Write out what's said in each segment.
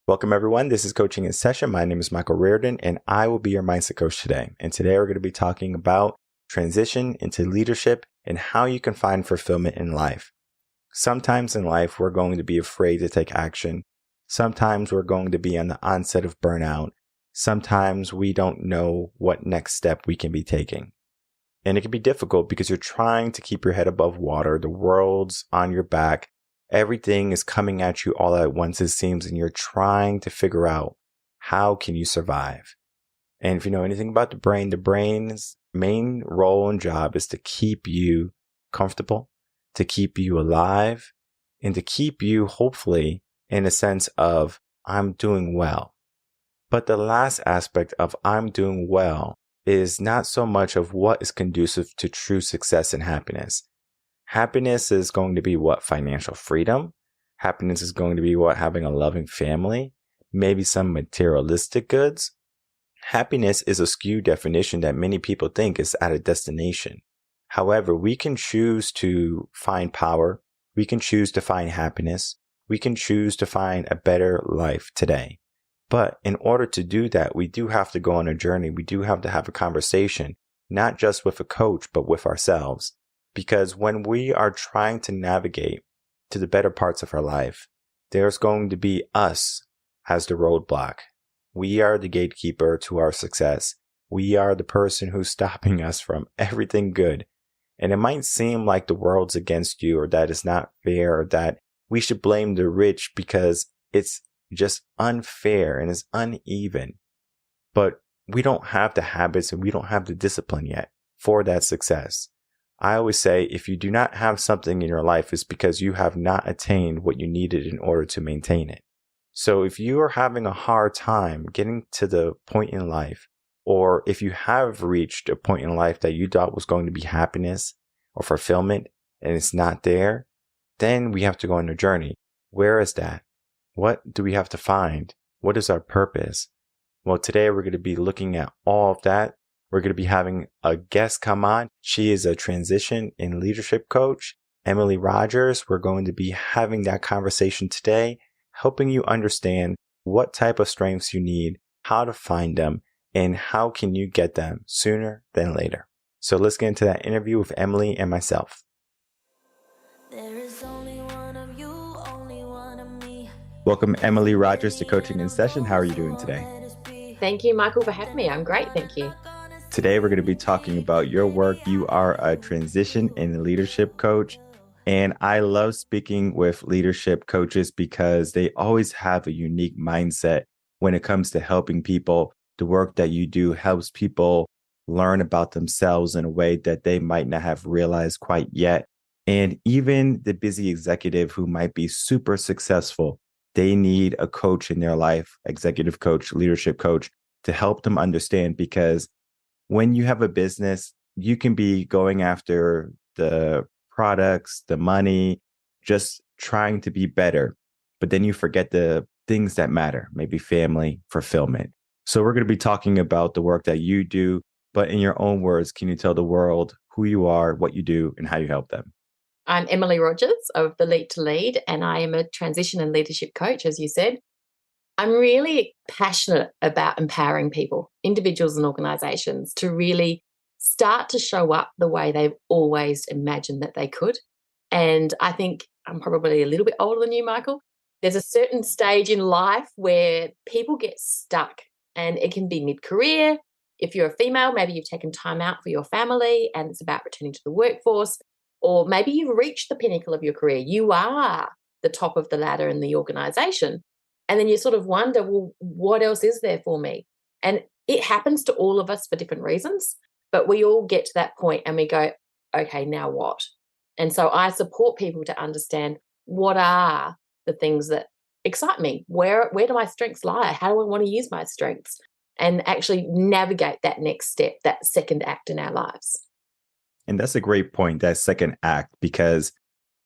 Welcome, everyone. This is Coaching in Session. My name is Michael Rearden, and I will be your mindset coach today. And today we're going to be talking about transition into leadership and how you can find fulfillment in life. Sometimes in life, we're going to be afraid to take action. Sometimes we're going to be on the onset of burnout. Sometimes we don't know what next step we can be taking. And it can be difficult because you're trying to keep your head above water. The world's on your back. Everything is coming at you all at once, it seems, and you're trying to figure out how can you survive. And if you know anything about the brain's main role and job is to keep you comfortable, to keep you alive, and to keep you, hopefully, in a sense of, I'm doing well. But the last aspect of I'm doing well is not so much of what is conducive to true success and happiness. Happiness is going to be what? Financial freedom. Happiness is going to be what? Having a loving family. Maybe some materialistic goods. Happiness is a skewed definition that many people think is at a destination. However, we can choose to find power. We can choose to find happiness. We can choose to find a better life today. But in order to do that, we do have to go on a journey. We do have to have a conversation, not just with a coach, but with ourselves. Because when we are trying to navigate to the better parts of our life, there's going to be us as the roadblock. We are the gatekeeper to our success. We are the person who's stopping us from everything good. And it might seem like the world's against you, or that it's not fair, or that we should blame the rich because it's just unfair and it's uneven. But we don't have the habits and we don't have the discipline yet for that success. I always say if you do not have something in your life, it's because you have not attained what you needed in order to maintain it. So if you are having a hard time getting to the point in life, or if you have reached a point in life that you thought was going to be happiness or fulfillment and it's not there, then we have to go on a journey. Where is that? What do we have to find? What is our purpose? Well, today we're going to be looking at all of that. We're going to be having a guest come on. She is a transition and leadership coach, Emily Rogers. We're going to be having that conversation today, helping you understand what type of strengths you need, how to find them, and how can you get them sooner than later. So let's get into that interview with Emily and myself. There is only one of you, only one of me. Welcome, Emily Rogers, to Coaching in Session. How are you doing today? Thank you, Michael, for having me. I'm great, thank you. Today, we're going to be talking about your work. You are a transition and leadership coach. And I love speaking with leadership coaches because they always have a unique mindset when it comes to helping people. The work that you do helps people learn about themselves in a way that they might not have realized quite yet. And even the busy executive who might be super successful, they need a coach in their life, executive coach, leadership coach, to help them understand, because when you have a business, you can be going after the products, the money, just trying to be better. But then you forget the things that matter, maybe family, fulfillment. So we're going to be talking about the work that you do, but in your own words, can you tell the world who you are, what you do, and how you help them? I'm Emily Rogers of The Lead to Lead, and I am a transition and leadership coach, as you said. I'm really passionate about empowering people, individuals and organizations, to really start to show up the way they've always imagined that they could. And I think I'm probably a little bit older than you, Michael. There's a certain stage in life where people get stuck, and it can be mid-career. If you're a female, maybe you've taken time out for your family and it's about returning to the workforce, or maybe you've reached the pinnacle of your career. You are the top of the ladder in the organization. And then you sort of wonder, well, what else is there for me? And it happens to all of us for different reasons, but we all get to that point and we go, okay, now what? And so I support people to understand, what are the things that excite me? Where do my strengths lie? How do I want to use my strengths? And actually navigate that next step, that second act in our lives. And that's a great point, that second act, because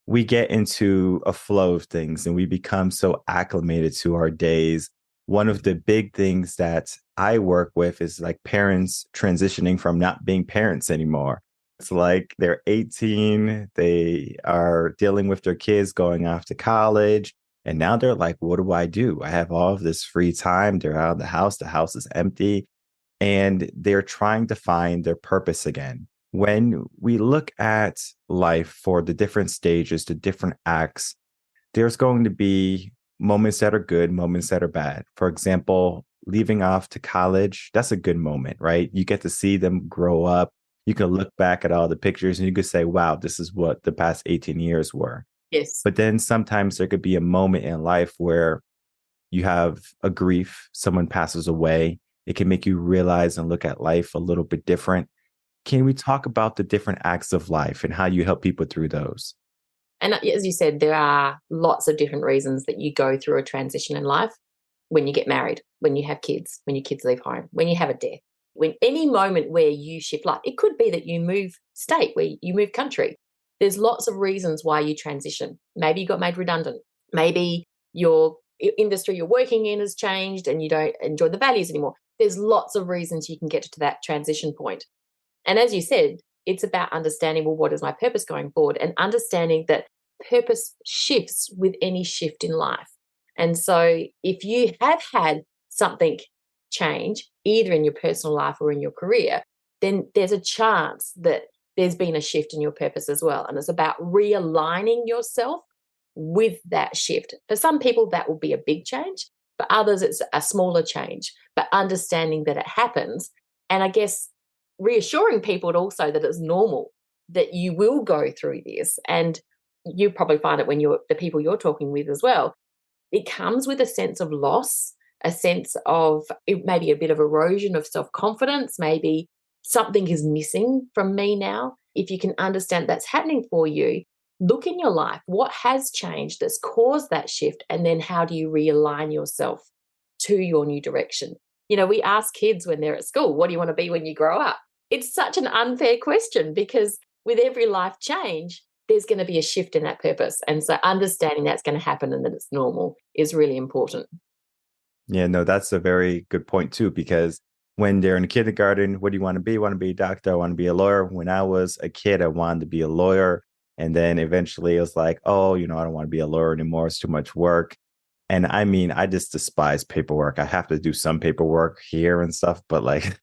we get into a flow of things and we become so acclimated to our days. One of the big things that I work with is like parents transitioning from not being parents anymore. It's like they're 18, they are dealing with their kids going off to college, And now they're like, what do? I have all of this free time. They're out of the house is empty, and they're trying to find their purpose again. When we look at life for the different stages, the different acts, there's going to be moments that are good, moments that are bad. For example, leaving off to college, that's a good moment, right? You get to see them grow up. You can look back at all the pictures and you could say, wow, this is what the past 18 years were. Yes. But then sometimes there could be a moment in life where you have a grief, someone passes away. It can make you realize and look at life a little bit different. Can we talk about the different acts of life and how you help people through those? And as you said, there are lots of different reasons that you go through a transition in life. When you get married, when you have kids, when your kids leave home, when you have a death, when any moment where you shift life. It could be that you move state, where you move country. There's lots of reasons why you transition. Maybe you got made redundant. Maybe your industry you're working in has changed and you don't enjoy the values anymore. There's lots of reasons you can get to that transition point. And as you said, it's about understanding, well, what is my purpose going forward? And understanding that purpose shifts with any shift in life. And so if you have had something change, either in your personal life or in your career, then there's a chance that there's been a shift in your purpose as well. And it's about realigning yourself with that shift. For some people, that will be a big change. For others, it's a smaller change, but understanding that it happens. And I guess reassuring people also that it's normal, that you will go through this. And you probably find it when you're the people you're talking with as well. It comes with a sense of loss, a sense of maybe a bit of erosion of self-confidence, maybe something is missing from me now. If you can understand that's happening for you, look in your life, what has changed that's caused that shift, and then how do you realign yourself to your new direction? You know, we ask kids when they're at school, what do you want to be when you grow up? It's such an unfair question because with every life change, there's going to be a shift in that purpose. And so understanding that's going to happen and that it's normal is really important. Yeah, no, that's a very good point too, because when they're in kindergarten, what do you want to be? I want to be a doctor. I want to be a lawyer. When I was a kid, I wanted to be a lawyer. And then eventually it was like, oh, I don't want to be a lawyer anymore. It's too much work. And I mean, I just despise paperwork. I have to do some paperwork here and stuff, but like,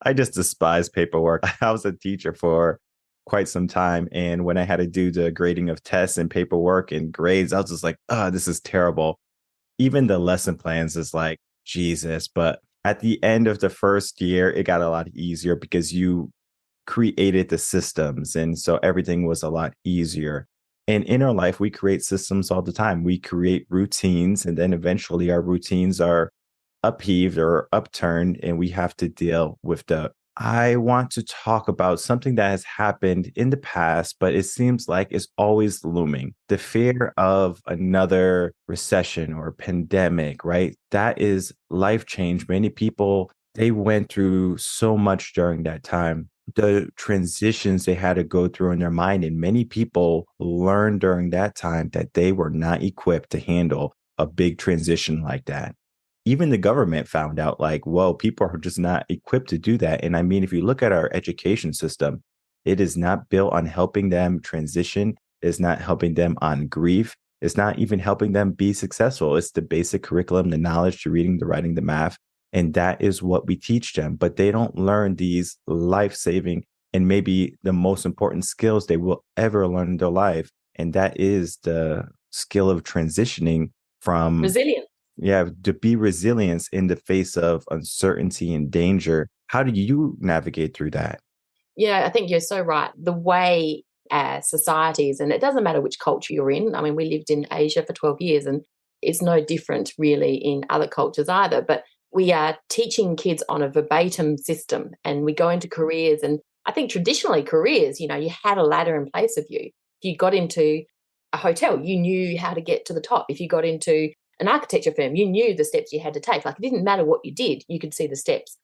I just despise paperwork. I was a teacher for quite some time. And when I had to do the grading of tests and paperwork and grades, I was just like, oh, this is terrible. Even the lesson plans is like, Jesus. But at the end of the first year, it got a lot easier because you created the systems. And so everything was a lot easier. And in our life, we create systems all the time. We create routines, and then eventually our routines are upheaved or upturned, and we have to deal with the. I want to talk about something that has happened in the past, but it seems like it's always looming. The fear of another recession or pandemic, right? That is life change. Many people, they went through so much during that time. The transitions they had to go through in their mind. And many people learned during that time that they were not equipped to handle a big transition like that. Even the government found out like, whoa, people are just not equipped to do that. And I mean, if you look at our education system, it is not built on helping them transition. It's not helping them on grief. It's not even helping them be successful. It's the basic curriculum, the knowledge, the reading, the writing, the math. And that is what we teach them. But they don't learn these life-saving and maybe the most important skills they will ever learn in their life. And that is the skill of transitioning from Resilient. Yeah, to be resilient in the face of uncertainty and danger. How do you navigate through that? Yeah, I think you're so right. The way societies, and it doesn't matter which culture you're in. I mean, we lived in Asia for 12 years and it's no different really in other cultures either. But we are teaching kids on a verbatim system and we go into careers. And I think traditionally careers, you had a ladder in place of you. If you got into a hotel, you knew how to get to the top. If you got into an architecture firm, you knew the steps you had to take. Like it didn't matter what you did, you could see the steps.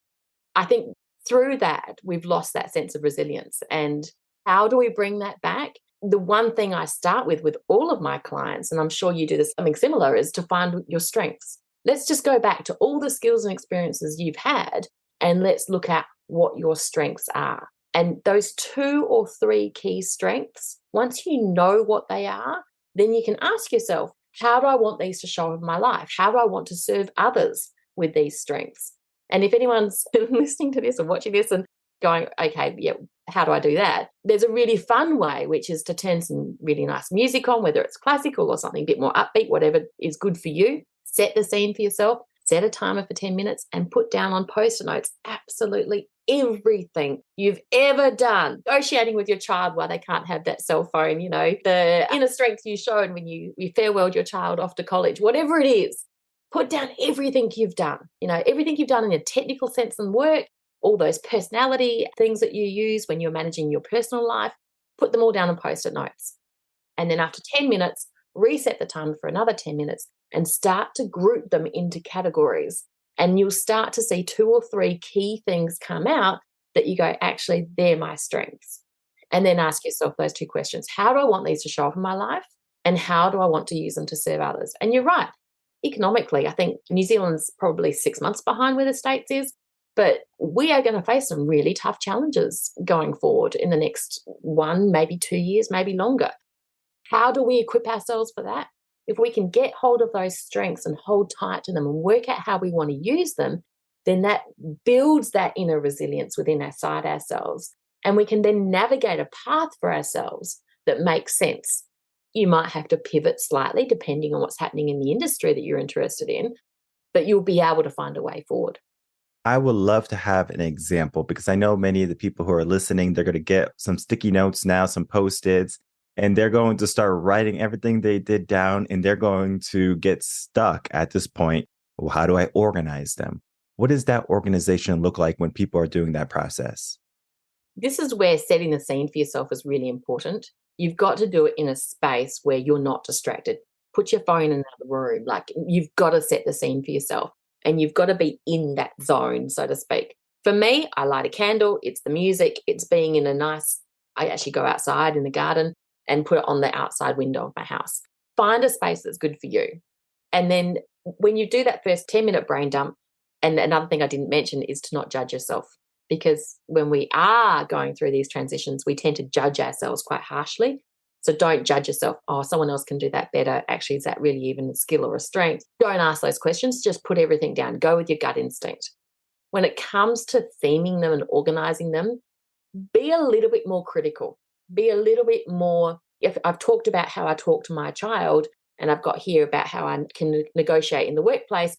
I think through that, we've lost that sense of resilience. And how do we bring that back? The one thing I start with all of my clients, and I'm sure you do this something similar, is to find your strengths. Let's just go back to all the skills and experiences you've had, and let's look at what your strengths are. And those 2 or 3 key strengths, once you know what they are, then you can ask yourself, How do I want these to show up in my life? How do I want to serve others with these strengths? And if anyone's listening to this or watching this and going, okay, yeah, how do I do that? There's a really fun way, which is to turn some really nice music on, whether it's classical or something a bit more upbeat, whatever is good for you. Set the scene for yourself, set a timer for 10 minutes and put down on Post-it notes absolutely everything you've ever done. Negotiating with your child why they can't have that cell phone, the inner strength you showed when you farewelled your child off to college, whatever it is. Put down everything you've done, everything you've done in a technical sense and work, all those personality things that you use when you're managing your personal life, put them all down on Post-it notes. And then after 10 minutes, reset the timer for another 10 minutes and start to group them into categories. And you'll start to see 2 or 3 key things come out that you go, actually, they're my strengths. And then ask yourself those 2 questions. How do I want these to show up in my life? And how do I want to use them to serve others? And you're right. Economically, I think New Zealand's probably 6 months behind where the States is. But we are going to face some really tough challenges going forward in the next 1, maybe 2 years, maybe longer. How do we equip ourselves for that? If we can get hold of those strengths and hold tight to them and work out how we want to use them, then that builds that inner resilience within ourselves. And we can then navigate a path for ourselves that makes sense. You might have to pivot slightly depending on what's happening in the industry that you're interested in, but you'll be able to find a way forward. I would love to have an example because I know many of the people who are listening, they're going to get some sticky notes now, some Post-its, and they're going to start writing everything they did down, and they're going to get stuck at this point. Well, how do I organize them? What does that organization look like when people are doing that process? This is where setting the scene for yourself is really important. You've got to do it in a space where you're not distracted. Put your phone in another room. Like, you've got to set the scene for yourself. And you've got to be in that zone, so to speak. For me, I light a candle. It's the music. It's being in I actually go outside in the garden and put it on the outside window of my house. Find a space that's good for you. And then when you do that first 10-minute brain dump, and another thing I didn't mention is to not judge yourself. Because when we are going through these transitions, we tend to judge ourselves quite harshly. So don't judge yourself. Oh, someone else can do that better. Actually, is that really even a skill or a strength? Don't ask those questions. Just put everything down. Go with your gut instinct. When it comes to theming them and organizing them, be a little bit more critical. Be a little bit more. If I've talked about how I talk to my child, and I've got here about how I can negotiate in the workplace,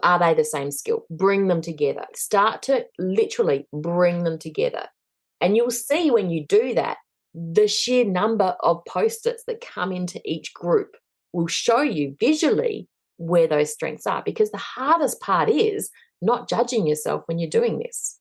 are they the same skill? Bring them together. Start to literally bring them together. And you'll see when you do that, the sheer number of Post-its that come into each group will show you visually where those strengths are, because the hardest part is not judging yourself when you're doing this.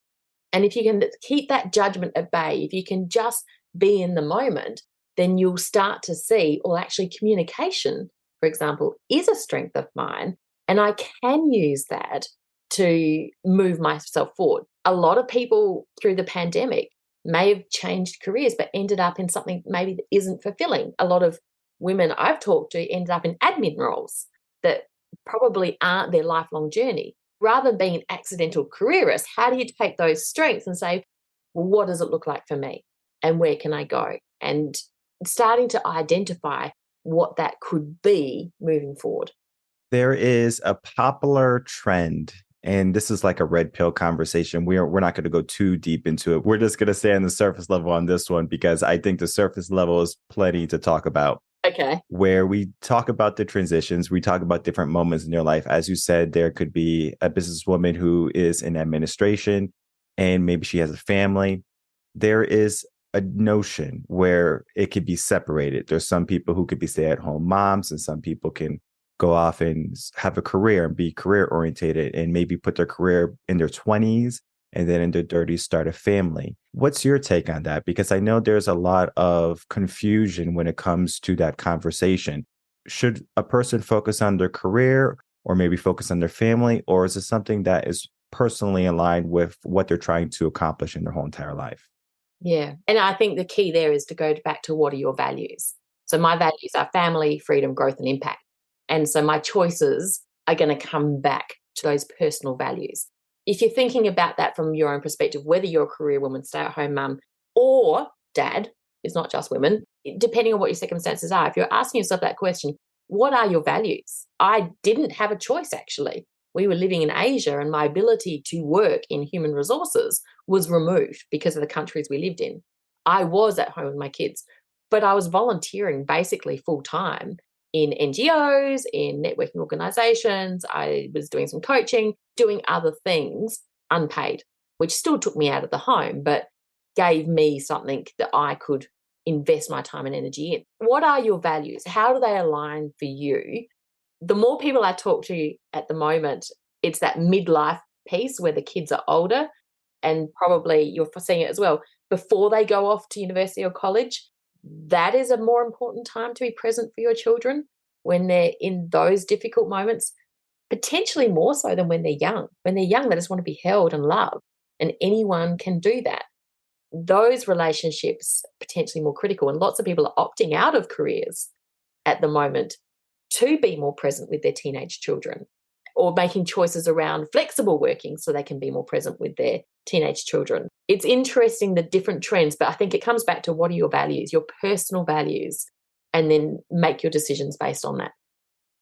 And if you can keep that judgment at bay, if you can just be in the moment, then you'll start to see, well, actually communication, for example, is a strength of mine, and I can use that to move myself forward. A lot of people through the pandemic may have changed careers but ended up in something maybe that isn't fulfilling. A lot of women I've talked to ended up in admin roles that probably aren't their lifelong journey. Rather than being an accidental careerist, how do you take those strengths and say, well, what does it look like for me? And where can I go? And starting to identify what that could be moving forward. There is a popular trend, and this is like a red pill conversation. We're not going to go too deep into it. We're just going to stay on the surface level on this one because I think the surface level is plenty to talk about. Okay. Where we talk about the transitions, we talk about different moments in your life. As you said, there could be a businesswoman who is in administration and maybe she has a family. There is a notion where it could be separated. There's some people who could be stay-at-home moms, and some people can go off and have a career and be career orientated and maybe put their career in their 20s and then in their 30s start a family. What's your take on that? Because I know there's a lot of confusion when it comes to that conversation. Should a person focus on their career or maybe focus on their family, or is it something that is personally aligned with what they're trying to accomplish in their whole entire life? Yeah. And I think the key there is to go back to what are your values. So my values are family, freedom, growth, and impact. And so my choices are going to come back to those personal values. If you're thinking about that from your own perspective, whether you're a career woman, stay-at-home mum, or dad, it's not just women, depending on what your circumstances are, if you're asking yourself that question, what are your values? I didn't have a choice, actually. We were living in Asia, and my ability to work in human resources was removed because of the countries we lived in. I was at home with my kids, but I was volunteering basically full time in NGOs, in networking organizations. I was doing some coaching, doing other things unpaid, which still took me out of the home, but gave me something that I could invest my time and energy in. What are your values? How do they align for you? The more people I talk to at the moment, it's that midlife piece where the kids are older, and probably you're seeing it as well, before they go off to university or college. That is a more important time to be present for your children when they're in those difficult moments, potentially more so than when they're young. When they're young, they just want to be held and loved, and anyone can do that. Those relationships are potentially more critical, and lots of people are opting out of careers at the moment to be more present with their teenage children, or making choices around flexible working so they can be more present with their teenage children. It's interesting, the different trends, but I think it comes back to what are your values, your personal values, and then make your decisions based on that.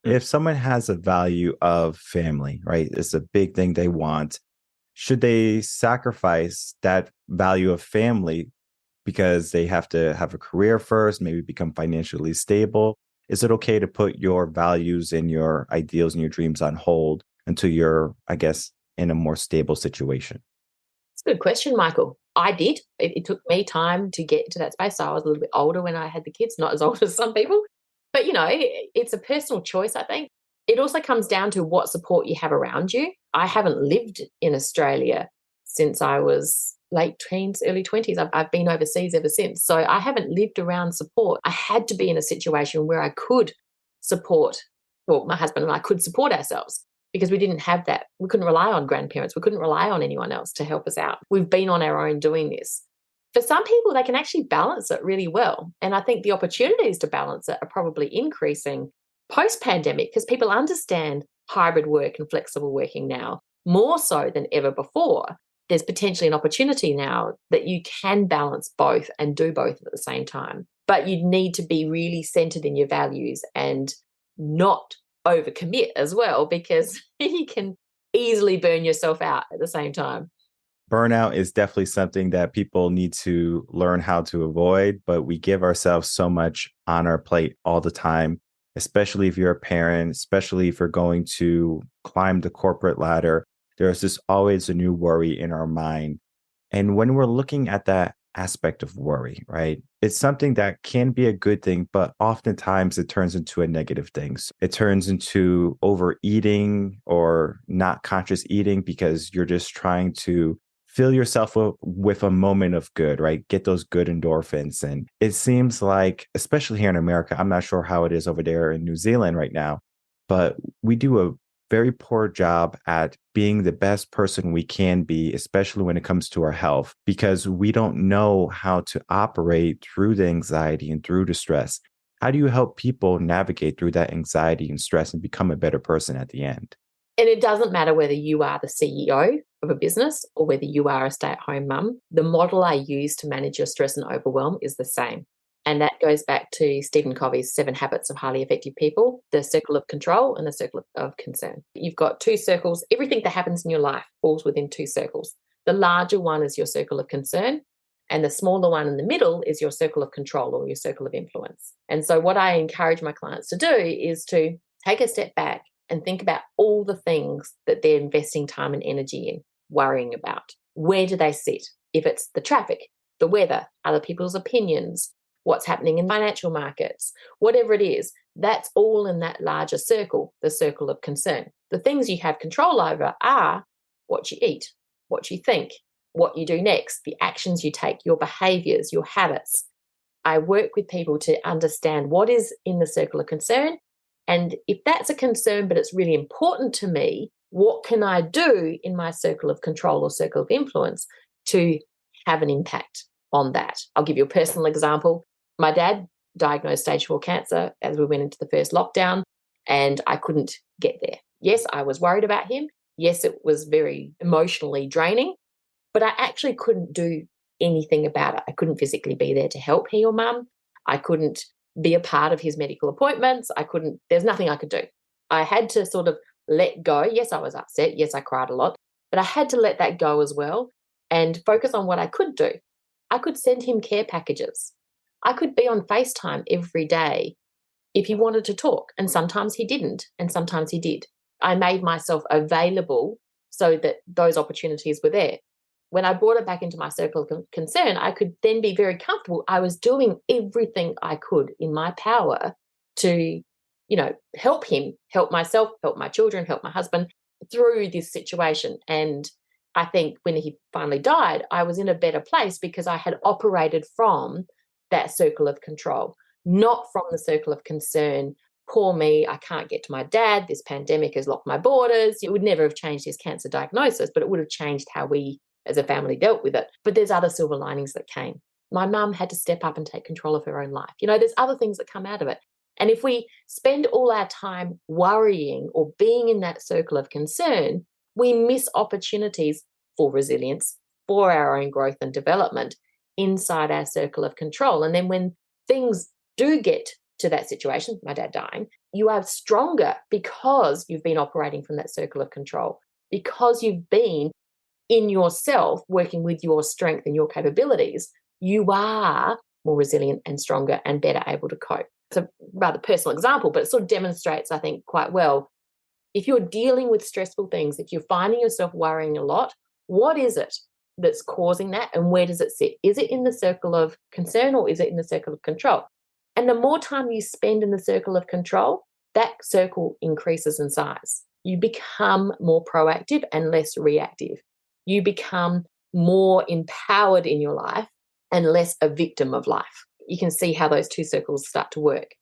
If someone has a value of family, right, it's a big thing they want, should they sacrifice that value of family because they have to have a career first, maybe become financially stable? Is it okay to put your values and your ideals and your dreams on hold until you're, I guess, in a more stable situation? It's a good question, Michael. I did. It took me time to get into that space. So I was a little bit older when I had the kids, not as old as some people. But, it's a personal choice, I think. It also comes down to what support you have around you. I haven't lived in Australia since I was late teens, early 20s. I've been overseas ever since. So I haven't lived around support. I had to be in a situation where I could support, well, my husband and I could support ourselves, because we didn't have that. We couldn't rely on grandparents. We couldn't rely on anyone else to help us out. We've been on our own doing this. For some people, they can actually balance it really well. And I think the opportunities to balance it are probably increasing post-pandemic, because people understand hybrid work and flexible working now more so than ever before. There's potentially an opportunity now that you can balance both and do both at the same time. But you need to be really centered in your values and not overcommit as well, because you can easily burn yourself out at the same time. Burnout is definitely something that people need to learn how to avoid, but we give ourselves so much on our plate all the time, especially if you're a parent, especially if you're going to climb the corporate ladder. There's just always a new worry in our mind. And when we're looking at that aspect of worry, right, it's something that can be a good thing, but oftentimes it turns into a negative thing. So it turns into overeating or not conscious eating because you're just trying to fill yourself up with a moment of good, right? Get those good endorphins. And it seems like, especially here in America, I'm not sure how it is over there in New Zealand right now, but we do a very poor job at being the best person we can be, especially when it comes to our health, because we don't know how to operate through the anxiety and through the stress. How do you help people navigate through that anxiety and stress and become a better person at the end? And it doesn't matter whether you are the CEO of a business or whether you are a stay-at-home mum. The model I use to manage your stress and overwhelm is the same. And that goes back to Stephen Covey's 7 Habits of Highly Effective People, the circle of control and the circle of concern. You've got 2 circles. Everything that happens in your life falls within 2 circles. The larger one is your circle of concern, and the smaller one in the middle is your circle of control or your circle of influence. And so what I encourage my clients to do is to take a step back and think about all the things that they're investing time and energy in, worrying about. Where do they sit? If it's the traffic, the weather, other people's opinions, what's happening in financial markets, whatever it is, that's all in that larger circle, the circle of concern. The things you have control over are what you eat, what you think, what you do next, the actions you take, your behaviors, your habits. I work with people to understand what is in the circle of concern. And if that's a concern, but it's really important to me, what can I do in my circle of control or circle of influence to have an impact on that? I'll give you a personal example. My dad diagnosed stage 4 cancer as we went into the first lockdown, and I couldn't get there. Yes, I was worried about him. Yes, it was very emotionally draining, but I actually couldn't do anything about it. I couldn't physically be there to help he or mum. I couldn't be a part of his medical appointments. There's nothing I could do. I had to sort of let go. Yes, I was upset. Yes, I cried a lot, but I had to let that go as well and focus on what I could do. I could send him care packages. I could be on FaceTime every day if he wanted to talk, and sometimes he didn't, and sometimes he did. I made myself available so that those opportunities were there. When I brought it back into my circle of concern, I could then be very comfortable. I was doing everything I could in my power to, help him, help myself, help my children, help my husband through this situation. And I think when he finally died, I was in a better place because I had operated from that circle of control, not from the circle of concern. Poor me, I can't get to my dad. This pandemic has locked my borders. It would never have changed his cancer diagnosis, but it would have changed how we as a family dealt with it. But there's other silver linings that came. My mum had to step up and take control of her own life. There's other things that come out of it. And if we spend all our time worrying or being in that circle of concern, we miss opportunities for resilience, for our own growth and development inside our circle of control. And then when things do get to that situation, my dad dying, you are stronger because you've been operating from that circle of control, because you've been in yourself working with your strength and your capabilities. You are more resilient and stronger and better able to cope. It's a rather personal example, but it sort of demonstrates, I think, quite well. If you're dealing with stressful things, if you're finding yourself worrying a lot, what is it that's causing that, and where does it sit? Is it in the circle of concern or is it in the circle of control? And the more time you spend in the circle of control, that circle increases in size. You become more proactive and less reactive. You become more empowered in your life and less a victim of life. You can see how those two circles start to work.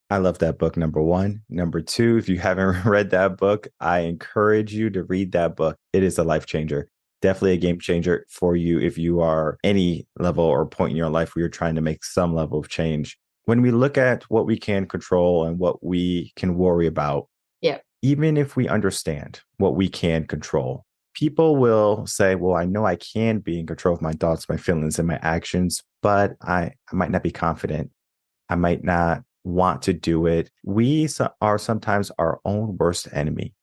I love that book, number one. Number two, if you haven't read that book, I encourage you to read that book. It is a life changer. Definitely a game changer for you if you are any level or point in your life where you're trying to make some level of change. When we look at what we can control and what we can worry about, even if we understand what we can control, people will say, well, I know I can be in control of my thoughts, my feelings, and my actions, but I might not be confident. I might not want to do it. We are sometimes our own worst enemy.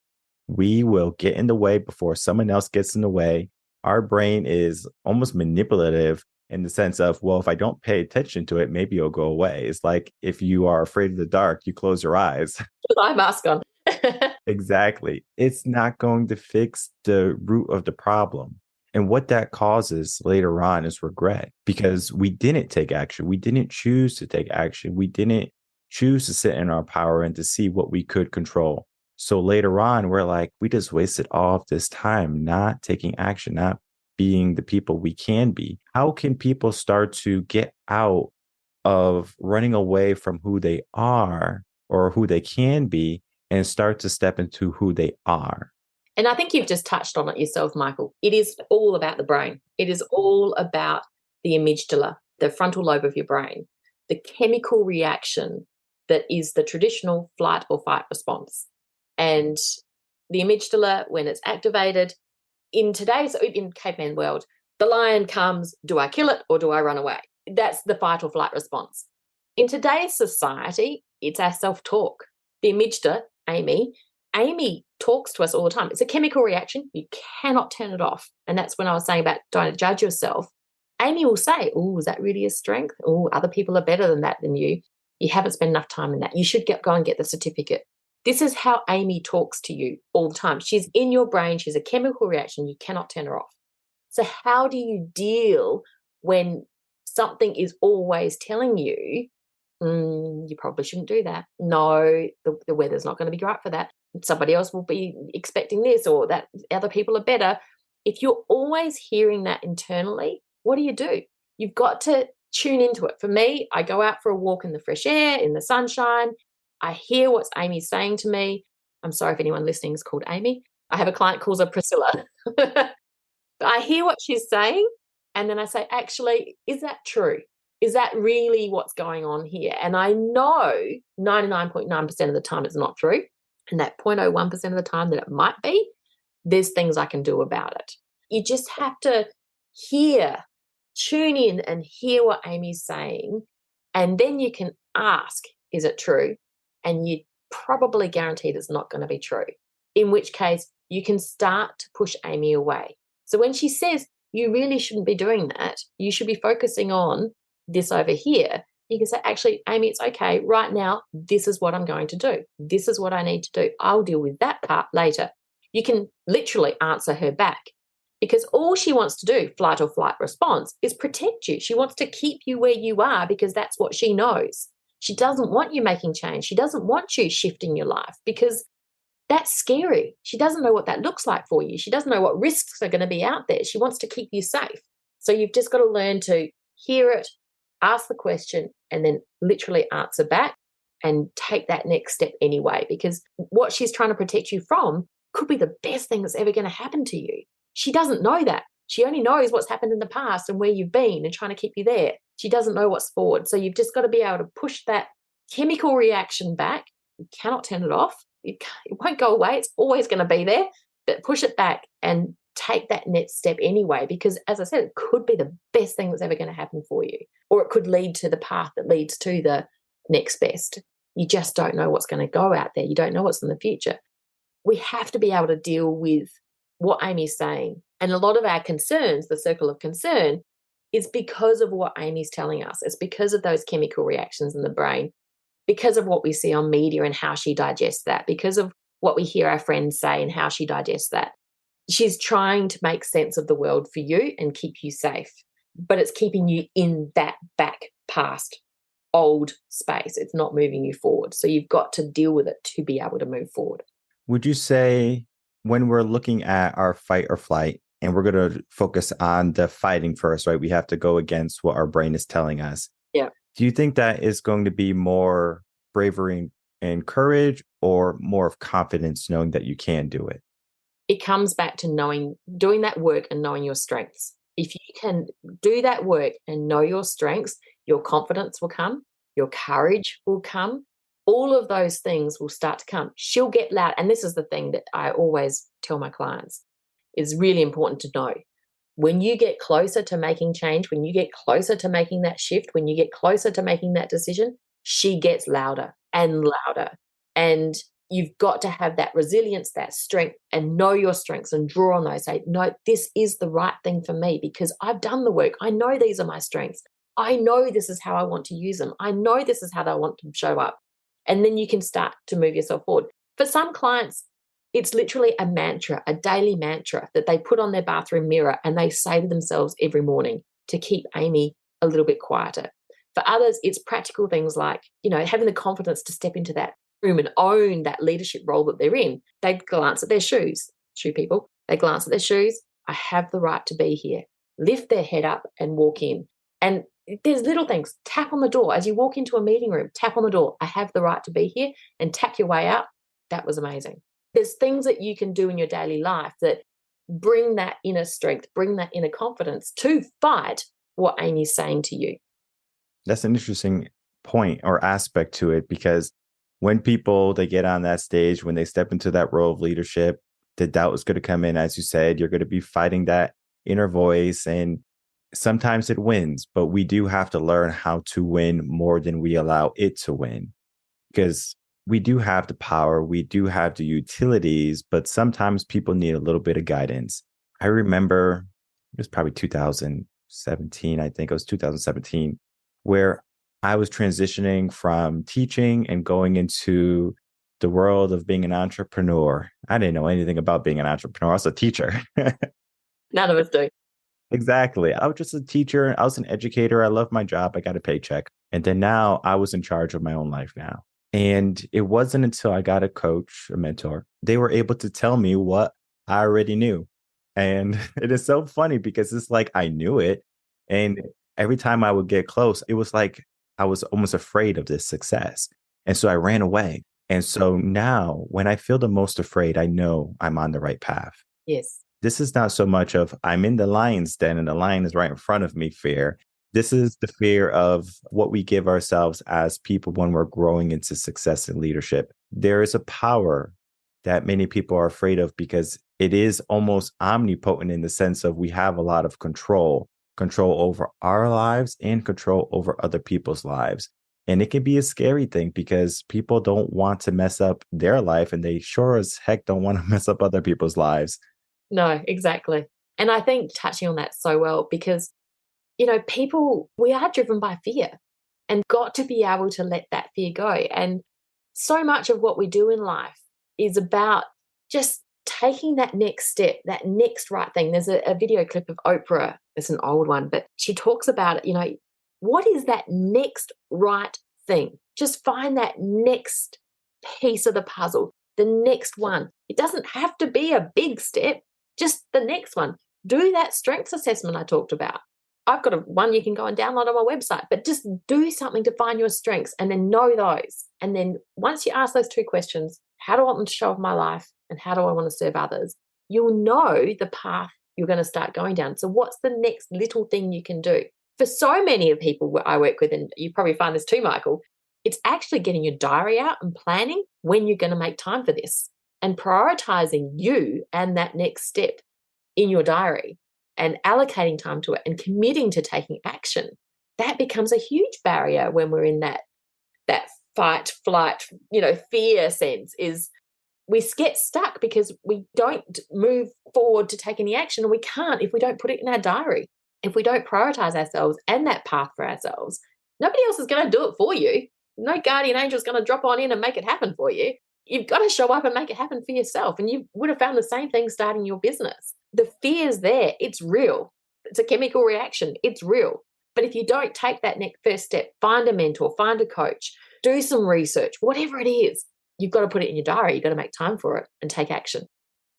We will get in the way before someone else gets in the way. Our brain is almost manipulative in the sense of, well, if I don't pay attention to it, maybe it'll go away. It's like if you are afraid of the dark, you close your eyes. With eye mask on. Exactly. It's not going to fix the root of the problem. And what that causes later on is regret, because we didn't take action. We didn't choose to take action. We didn't choose to sit in our power and to see what we could control. So later on, we're like, we just wasted all of this time not taking action, not being the people we can be. How can people start to get out of running away from who they are or who they can be and start to step into who they are? And I think you've just touched on it yourself, Michael. It is all about the brain. It is all about the amygdala, the frontal lobe of your brain, the chemical reaction that is the traditional flight or fight response. And the amygdala, when it's activated, in caveman world, the lion comes, do I kill it or do I run away? That's the fight or flight response. In today's society, it's our self-talk. The amygdala, Amy talks to us all the time. It's a chemical reaction. You cannot turn it off. And that's when I was saying about don't judge yourself. Amy will say, oh, is that really a strength? Oh, other people are better than you. You haven't spent enough time in that. You should go and get the certificate. This is how Amy talks to you all the time. She's in your brain. She's a chemical reaction. You cannot turn her off. So how do you deal when something is always telling you, you probably shouldn't do that? No, the weather's not going to be great for that. Somebody else will be expecting this, or that other people are better. If you're always hearing that internally, what do? You've got to tune into it. For me, I go out for a walk in the fresh air, in the sunshine. I hear what Amy's saying to me. I'm sorry if anyone listening is called Amy. I have a client calls her Priscilla. I hear what she's saying, and then I say, actually, is that true? Is that really what's going on here? And I know 99.9% of the time it's not true. And that 0.01% of the time that it might be, there's things I can do about it. You just have to tune in and hear what Amy's saying, and then you can ask, is it true? And you probably guaranteed it's not going to be true, in which case you can start to push Amy away. So when she says, you really shouldn't be doing that, you should be focusing on this over here, you can say, actually, Amy, it's okay. Right now, this is what I'm going to do. This is what I need to do. I'll deal with that part later. You can literally answer her back, because all she wants to do, flight or flight response, is protect you. She wants to keep you where you are because that's what she knows. She doesn't want you making change. She doesn't want you shifting your life because that's scary. She doesn't know what that looks like for you. She doesn't know what risks are going to be out there. She wants to keep you safe. So you've just got to learn to hear it, ask the question, and then literally answer back and take that next step anyway, because what she's trying to protect you from could be the best thing that's ever going to happen to you. She doesn't know that. She only knows what's happened in the past and where you've been and trying to keep you there. She doesn't know what's forward. So you've just got to be able to push that chemical reaction back. You cannot turn it off. It won't go away. It's always going to be there, but push it back and take that next step anyway, because as I said, it could be the best thing that's ever going to happen for you, or it could lead to the path that leads to the next best. You just don't know what's going to go out there. You don't know what's in the future. We have to be able to deal with what Amy's saying. And a lot of our concerns, the circle of concern, is because of what Amy's telling us. It's because of those chemical reactions in the brain, because of what we see on media and how she digests that, because of what we hear our friends say and how she digests that. She's trying to make sense of the world for you and keep you safe, but it's keeping you in that back past old space. It's not moving you forward. So you've got to deal with it to be able to move forward. Would you say when we're looking at our fight or flight, and we're going to focus on the fighting first, right? We have to go against what our brain is telling us. Yeah. Do you think that is going to be more bravery and courage, or more of confidence knowing that you can do it? It comes back to doing that work and knowing your strengths. If you can do that work and know your strengths, your confidence will come, your courage will come. All of those things will start to come. She'll get loud. And this is the thing that I always tell my clients. It's really important to know. When you get closer to making change, when you get closer to making that shift, when you get closer to making that decision, she gets louder and louder. And you've got to have that resilience, that strength, and know your strengths and draw on those. Say, no, this is the right thing for me because I've done the work. I know these are my strengths. I know this is how I want to use them. I know this is how they want to show up. And then you can start to move yourself forward. For some clients, it's literally a mantra, a daily mantra that they put on their bathroom mirror and they say to themselves every morning to keep Amy a little bit quieter. For others, it's practical things like, having the confidence to step into that room and own that leadership role that they're in. They glance at their shoes, shoe people. They glance at their shoes. I have the right to be here. Lift their head up and walk in. And there's little things. Tap on the door. As you walk into a meeting room, tap on the door. I have the right to be here, and tap your way out. That was amazing. There's things that you can do in your daily life that bring that inner strength, bring that inner confidence to fight what Amy's saying to you. That's an interesting point or aspect to it, because when people, they get on that stage, when they step into that role of leadership, the doubt is going to come in. As you said, you're going to be fighting that inner voice, and sometimes it wins, but we do have to learn how to win more than we allow it to win, because we do have the power, we do have the utilities, but sometimes people need a little bit of guidance. I remember it was probably 2017, I think it was 2017, where I was transitioning from teaching and going into the world of being an entrepreneur. I didn't know anything about being an entrepreneur. I was a teacher. None of us do. Exactly. I was just a teacher. I was an educator. I loved my job. I got a paycheck. And then now I was in charge of my own life now. And it wasn't until I got a coach, a mentor, they were able to tell me what I already knew. And it is so funny because it's like I knew it. And every time I would get close, it was like I was almost afraid of this success. And so I ran away. And so now when I feel the most afraid, I know I'm on the right path. Yes. This is not so much of I'm in the lion's den and the lion is right in front of me fear. This is the fear of what we give ourselves as people when we're growing into success and leadership. There is a power that many people are afraid of because it is almost omnipotent in the sense of we have a lot of control over our lives and control over other people's lives. And it can be a scary thing because people don't want to mess up their life, and they sure as heck don't want to mess up other people's lives. No, exactly. And I think touching on that so well, because, people, we are driven by fear and got to be able to let that fear go. And so much of what we do in life is about just taking that next step, that next right thing. There's a video clip of Oprah. It's an old one, but she talks about it, what is that next right thing? Just find that next piece of the puzzle, the next one. It doesn't have to be a big step, just the next one. Do that strengths assessment I talked about. I've got one you can go and download on my website, but just do something to find your strengths and then know those. And then once you ask those two questions, how do I want them to show up in my life and how do I want to serve others? You'll know the path you're going to start going down. So what's the next little thing you can do? For so many of people I work with, and you probably find this too, Michael, it's actually getting your diary out and planning when you're going to make time for this and prioritizing you and that next step in your diary and allocating time to it and committing to taking action. That becomes a huge barrier when we're in that fight, flight, fear sense. Is we get stuck because we don't move forward to take any action, and we can't if we don't put it in our diary. If we don't prioritize ourselves and that path for ourselves, nobody else is going to do it for you. No guardian angel is going to drop on in and make it happen for you. You've got to show up and make it happen for yourself. And you would have found the same thing starting your business. The fear's there. It's real. It's a chemical reaction. It's real. But if you don't take that next first step, find a mentor, find a coach, do some research, whatever it is, you've got to put it in your diary. You've got to make time for it and take action.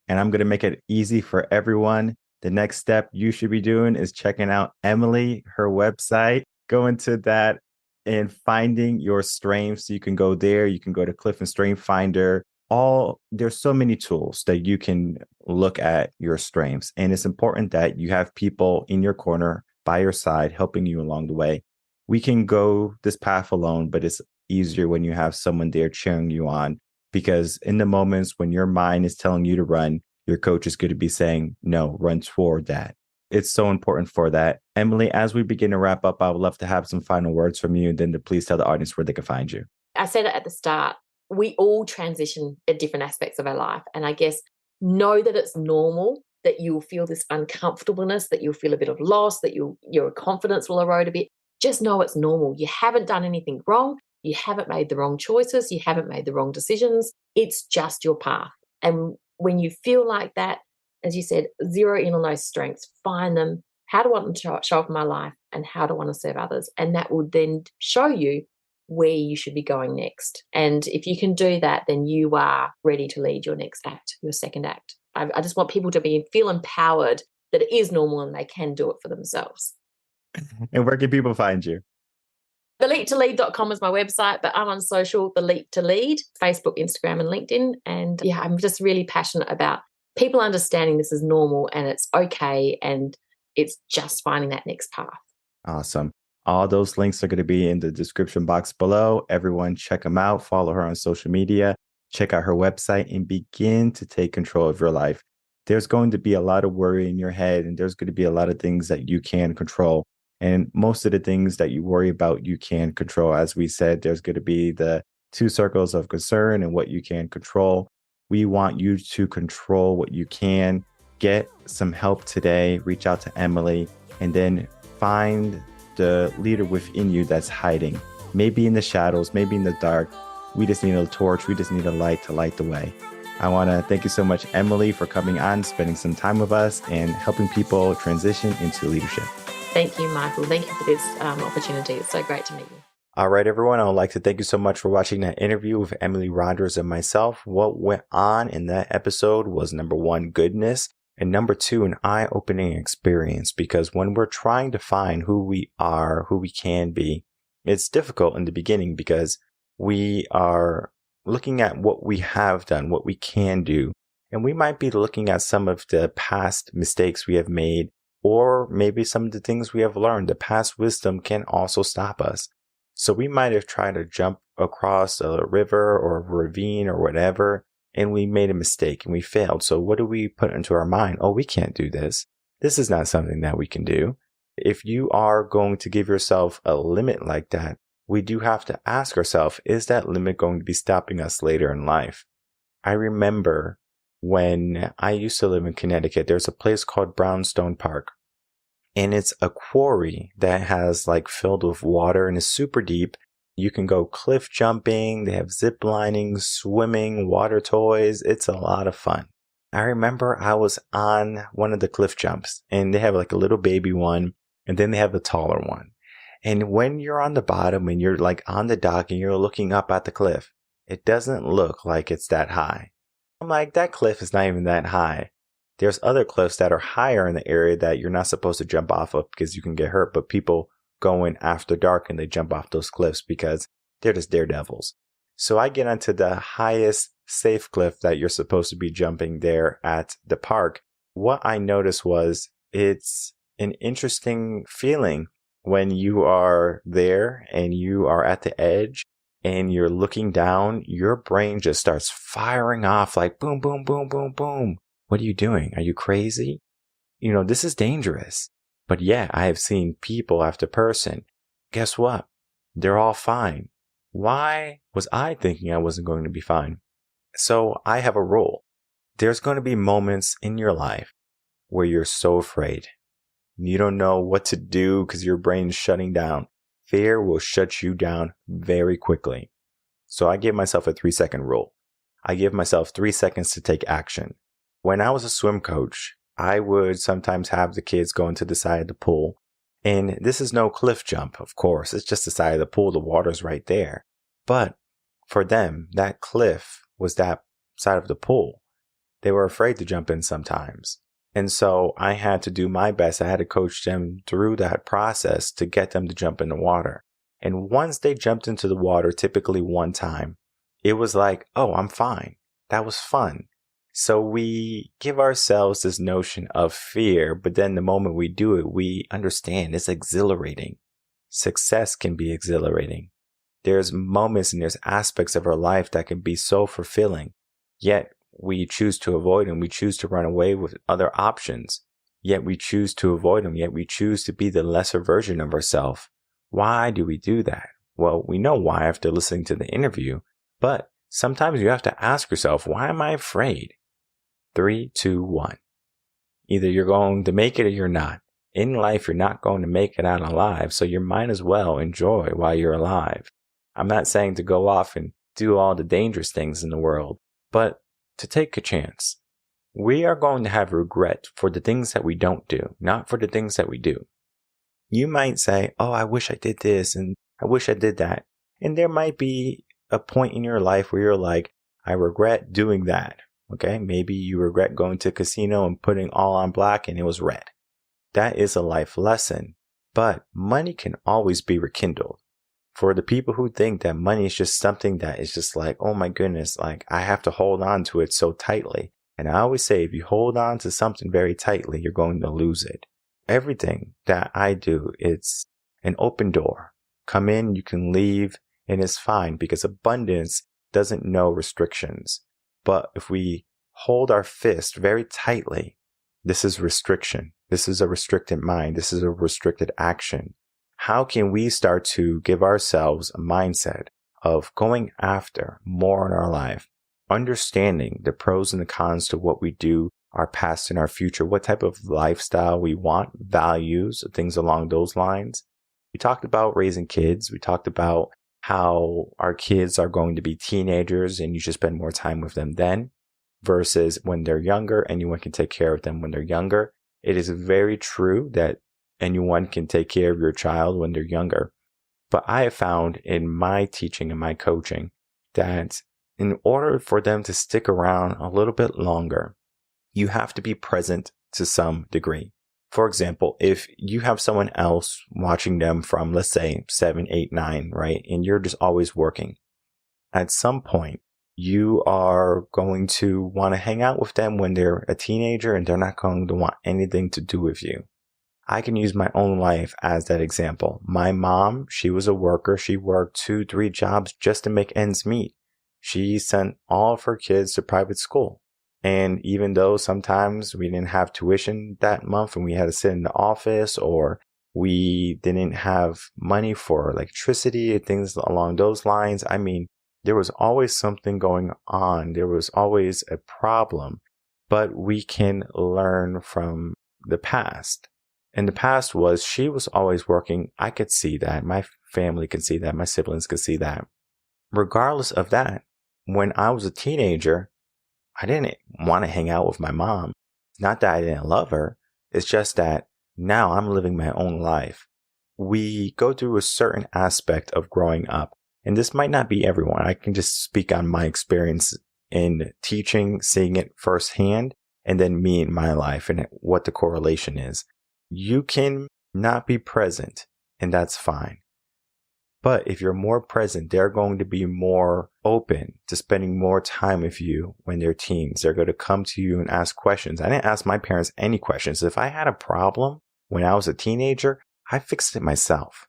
And I'm going to make it easy for everyone. The next step you should be doing is checking out Emily, her website, go into that and finding your strengths. You can go there. You can go to Cliff and Strength Finder. There's so many tools that you can look at your strengths. And it's important that you have people in your corner by your side helping you along the way. We can go this path alone, but it's easier when you have someone there cheering you on, because in the moments when your mind is telling you to run, your coach is going to be saying, no, run toward that. It's so important for that. Emily, as we begin to wrap up, I would love to have some final words from you, and then to please tell the audience where they can find you. I said it at the start. We all transition at different aspects of our life. And I guess know that it's normal that you'll feel this uncomfortableness, that you'll feel a bit of loss, that your confidence will erode a bit. Just know it's normal. You haven't done anything wrong. You haven't made the wrong choices. You haven't made the wrong decisions. It's just your path. And when you feel like that, as you said, zero in on those strengths, find them. How do I want them to show up in my life and how do I want to serve others? And that will then show you where you should be going next. And if you can do that, then you are ready to lead your next act, your second act. I just want people to feel empowered that it is normal and they can do it for themselves. And where can people find you? TheLeap2Lead.com is my website, but I'm on social, The Leap to Lead, Facebook, Instagram, and LinkedIn. And yeah, I'm just really passionate about people understanding this is normal and it's okay, and it's just finding that next path. Awesome. All those links are going to be in the description box below. Everyone check them out. Follow her on social media. Check out her website and begin to take control of your life. There's going to be a lot of worry in your head, and there's going to be a lot of things that you can control. And most of the things that you worry about, you can control. As we said, there's going to be the 2 circles of concern and what you can control. We want you to control what you can. Get some help today. Reach out to Emily, and then find the leader within you that's hiding. Maybe in the shadows, maybe in the dark. We just need a torch. We just need a light to light the way. I want to thank you so much, Emily, for coming on, spending some time with us, and helping people transition into leadership. Thank you, Michael. Thank you for this opportunity. It's so great to meet you. All right, everyone. I would like to thank you so much for watching that interview with Emily Rogers and myself. What went on in that episode was, number 1, goodness, and number 2, an eye-opening experience. Because when we're trying to find who we are, who we can be, it's difficult in the beginning because we are looking at what we have done, what we can do. And we might be looking at some of the past mistakes we have made, or maybe some of the things we have learned. The past wisdom can also stop us. So we might have tried to jump across a river or a ravine or whatever, and we made a mistake and we failed. So what do we put into our mind? Oh, we can't do this. This is not something that we can do. If you are going to give yourself a limit like that, we do have to ask ourselves, is that limit going to be stopping us later in life? I remember when I used to live in Connecticut, there's a place called Brownstone Park. And it's a quarry that has like filled with water and is super deep. You can go cliff jumping. They have zip lining, swimming, water toys. It's a lot of fun. I remember I was on one of the cliff jumps and they have like a little baby one and then they have the taller one. And when you're on the bottom and you're like on the dock and you're looking up at the cliff, it doesn't look like it's that high. I'm like, that cliff is not even that high. There's other cliffs that are higher in the area that you're not supposed to jump off of because you can get hurt. But people go in after dark and they jump off those cliffs because they're just daredevils. So I get onto the highest safe cliff that you're supposed to be jumping there at the park. What I noticed was it's an interesting feeling when you are there and you are at the edge and you're looking down. Your brain just starts firing off like boom, boom, boom, boom, boom. What are you doing? Are you crazy? This is dangerous. But yeah, I have seen people after person. Guess what? They're all fine. Why was I thinking I wasn't going to be fine? So I have a rule. There's going to be moments in your life where you're so afraid. You don't know what to do because your brain's shutting down. Fear will shut you down very quickly. So I give myself a 3-second rule. I give myself 3 seconds to take action. When I was a swim coach, I would sometimes have the kids go into the side of the pool. And this is no cliff jump, of course. It's just the side of the pool. The water's right there. But for them, that cliff was that side of the pool. They were afraid to jump in sometimes. And so I had to do my best. I had to coach them through that process to get them to jump in the water. And once they jumped into the water, typically one time, it was like, oh, I'm fine. That was fun. So we give ourselves this notion of fear, but then the moment we do it, we understand it's exhilarating. Success can be exhilarating. There's moments and there's aspects of our life that can be so fulfilling, yet we choose to avoid them. We choose to run away with other options, yet we choose to avoid them, yet we choose to be the lesser version of ourselves. Why do we do that? Well, we know why after listening to the interview, but sometimes you have to ask yourself, why am I afraid? 3, 2, 1. Either you're going to make it or you're not. In life, you're not going to make it out alive, so you might as well enjoy while you're alive. I'm not saying to go off and do all the dangerous things in the world, but to take a chance. We are going to have regret for the things that we don't do, not for the things that we do. You might say, oh, I wish I did this and I wish I did that. And there might be a point in your life where you're like, I regret doing that. Okay, maybe you regret going to a casino and putting all on black and it was red. That is a life lesson, but money can always be rekindled. For the people who think that money is just something that is just like, oh my goodness, like I have to hold on to it so tightly. And I always say, if you hold on to something very tightly, you're going to lose it. Everything that I do, it's an open door. Come in, you can leave, and it's fine because abundance doesn't know restrictions. But if we hold our fist very tightly, this is restriction. This is a restricted mind. This is a restricted action. How can we start to give ourselves a mindset of going after more in our life, understanding the pros and the cons to what we do, our past and our future, what type of lifestyle we want, values, things along those lines? We talked about raising kids. We talked about how our kids are going to be teenagers and you should spend more time with them then versus when they're younger. Anyone can take care of them when they're younger. It is very true that anyone can take care of your child when they're younger. But I have found in my teaching and my coaching that in order for them to stick around a little bit longer, you have to be present to some degree. For example, if you have someone else watching them from, let's say, 7, 8, 9, right? And you're just always working. At some point, you are going to want to hang out with them when they're a teenager and they're not going to want anything to do with you. I can use my own life as that example. My mom, she was a worker. She worked 2, 3 jobs just to make ends meet. She sent all of her kids to private school. And even though sometimes we didn't have tuition that month and we had to sit in the office or We didn't have money for electricity and things along those lines. I mean, there was always something going on. There was always a problem, but we can learn from the past. And the past was she was always working. I could see that. My family could see that. My siblings could see that. Regardless of that, when I was a teenager, I didn't want to hang out with my mom. Not that I didn't love her. It's just that now I'm living my own life. We go through a certain aspect of growing up. And this might not be everyone. I can just speak on my experience in teaching, seeing it firsthand, and then me in my life and what the correlation is. You can not be present, and that's fine. But if you're more present, they're going to be more open to spending more time with you when they're teens. They're going to come to you and ask questions. I didn't ask my parents any questions. If I had a problem when I was a teenager, I fixed it myself.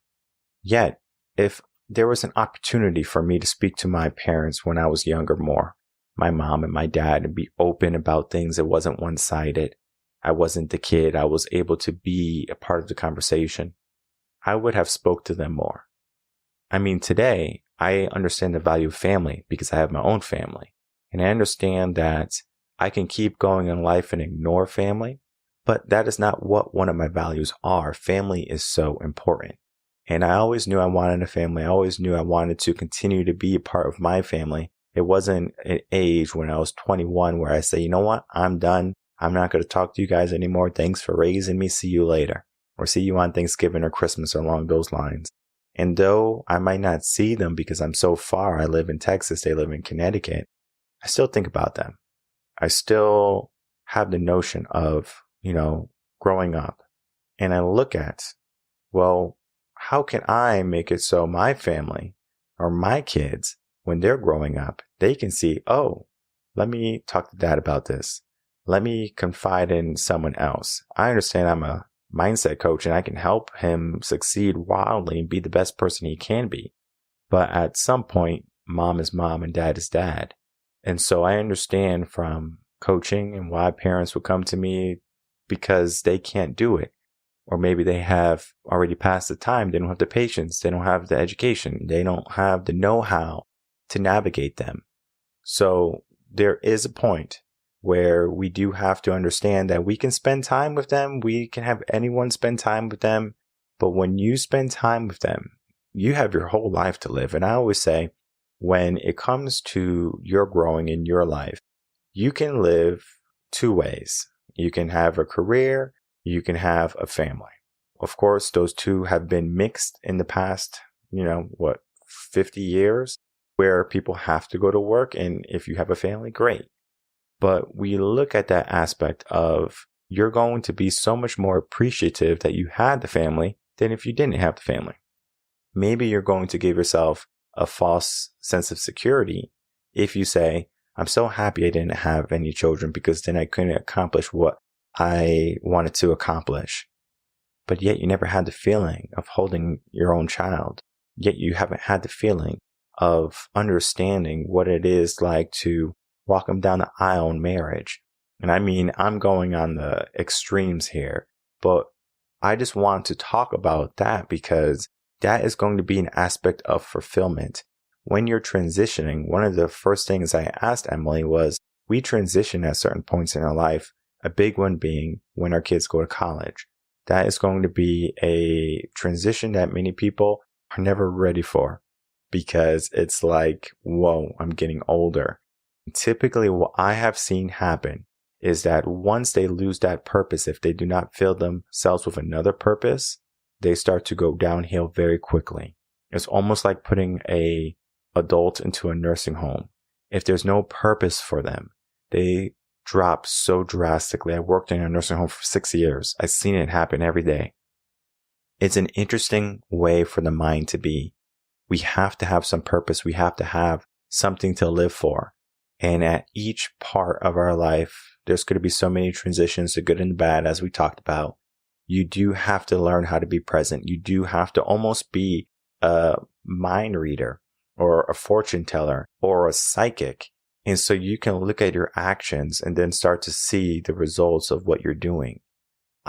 Yet, if there was an opportunity for me to speak to my parents when I was younger more, my mom and my dad, and be open about things, it wasn't one-sided. I wasn't the kid. I was able to be a part of the conversation. I would have spoke to them more. I mean, today, I understand the value of family because I have my own family. And I understand that I can keep going in life and ignore family, but that is not what one of my values are. Family is so important. And I always knew I wanted a family. I always knew I wanted to continue to be a part of my family. It wasn't an age when I was 21 where I say, you know what, I'm done. I'm not going to talk to you guys anymore. Thanks for raising me. See you later. Or see you on Thanksgiving or Christmas or along those lines. And though I might not see them because I'm so far, I live in Texas, they live in Connecticut, I still think about them. I still have the notion of, growing up. And I look at, well, how can I make it so my family or my kids, when they're growing up, they can see, oh, let me talk to dad about this. Let me confide in someone else. I understand I'm a mindset coach and I can help him succeed wildly and be the best person he can be. But at some point, mom is mom and dad is dad. And so I understand from coaching and why parents would come to me because they can't do it. Or maybe they have already passed the time. They don't have the patience. They don't have the education. They don't have the know-how to navigate them. So there is a point where we do have to understand that we can spend time with them. We can have anyone spend time with them. But when you spend time with them, you have your whole life to live. And I always say, when it comes to your growing in your life, you can live two ways. You can have a career, you can have a family. Of course, those two have been mixed in the past, 50 years, where people have to go to work. And if you have a family, great. But we look at that aspect of you're going to be so much more appreciative that you had the family than if you didn't have the family. Maybe you're going to give yourself a false sense of security if you say, I'm so happy I didn't have any children because then I couldn't accomplish what I wanted to accomplish. But yet you never had the feeling of holding your own child. Yet you haven't had the feeling of understanding what it is like to walk them down the aisle in marriage. And I mean, I'm going on the extremes here, but I just want to talk about that because that is going to be an aspect of fulfillment. When you're transitioning, one of the first things I asked Emily was, we transition at certain points in our life, a big one being when our kids go to college. That is going to be a transition that many people are never ready for because it's like, whoa, I'm getting older. Typically, what I have seen happen is that once they lose that purpose, if they do not fill themselves with another purpose, they start to go downhill very quickly. It's almost like putting a adult into a nursing home. If there's no purpose for them, they drop so drastically. I worked in a nursing home for 6 years. I've seen it happen every day. It's an interesting way for the mind to be. We have to have some purpose. We have to have something to live for. And at each part of our life, there's going to be so many transitions, the good and the bad, as we talked about. You do have to learn how to be present. You do have to almost be a mind reader or a fortune teller or a psychic. And so you can look at your actions and then start to see the results of what you're doing.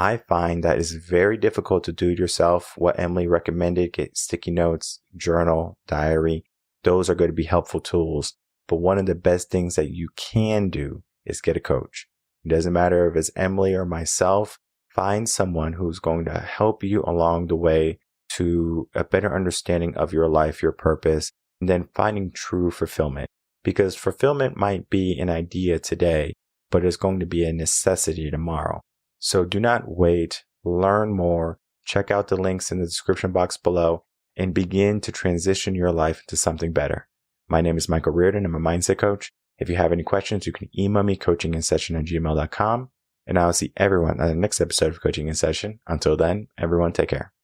I find that it's very difficult to do it yourself. What Emily recommended, get sticky notes, journal, diary. Those are going to be helpful tools. But one of the best things that you can do is get a coach. It doesn't matter if it's Emily or myself. Find someone who's going to help you along the way to a better understanding of your life, your purpose, and then finding true fulfillment. Because fulfillment might be an idea today, but it's going to be a necessity tomorrow. So do not wait. Learn more. Check out the links in the description box below and begin to transition your life into something better. My name is Michael Rearden. I'm a mindset coach. If you have any questions, you can email me coachinginsession@gmail.com. And I'll see everyone on the next episode of Coaching in Session. Until then, everyone take care.